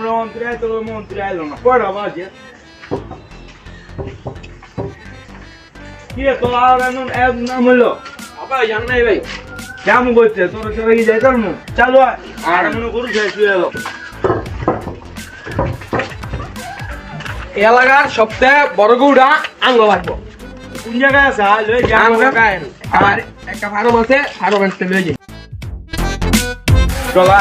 মন্ত্রী তো মন্ত্রী আইলো না কয়টা বাজে কি তো আর নাম হলো আবার জান নাই ভাই কেমন করছে তোর চলে গিয়ে যাইতাম না চালু আর মনে করুন শুয়ে এলো এলাকার সবচেয়ে বড় গৌড়া আঙ্গ লাগবো কোন জায়গায় আছে আঙ্গ গায়েন আর একটা ফার্ম আছে ফার্মেন্ট লয়ে যাই চলা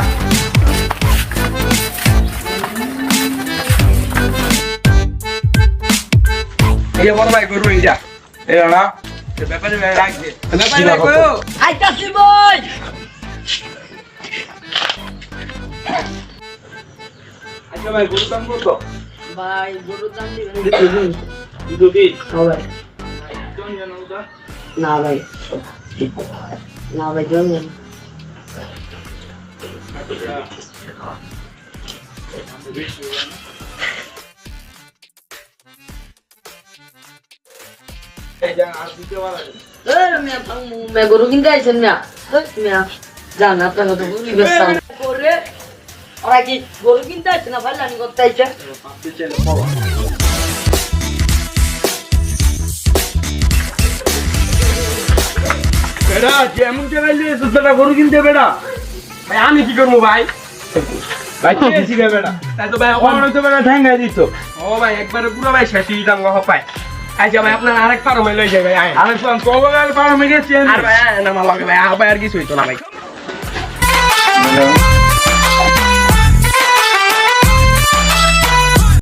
এই বড় ভাই গরু এইটা এই না ব্যাপারে রাখবে ব্যাপারে ভাই কইও আইতাছি বই আচ্ছা ভাই গরু দাম কত ভাই গরুর দাম দিবেন দুটো পিস সবাই জন জন ওটা না ভাই না ভাই জন এই যা আর দিতে পারা मैं गुरु किनका है चन्या मैं जाना अपना तो गुरु बेस्ता करे और आगे गुरु किनका है ना भला नहीं करता है পাঁচটি চেন পাওয়া বেড়া যেমন চালাইলে সুতটা গরু কিনতে বেড়া ভাই আমি কি করবো ভাই ভাই কি শিখে বেড়া তাই তো ভাই আমার তো বেড়া ঠ্যাঙ্গাই দিত ও ভাই একবারে পুরো ভাই শেষই দাম হপায় আচ্ছা ভাই আপনার আরেক ফার্মে লই যাই ভাই আয় আরে কোন কবগাল পারমে গেছেন আর ভাই না মালা ভাই আর কিছু হইতো না ভাই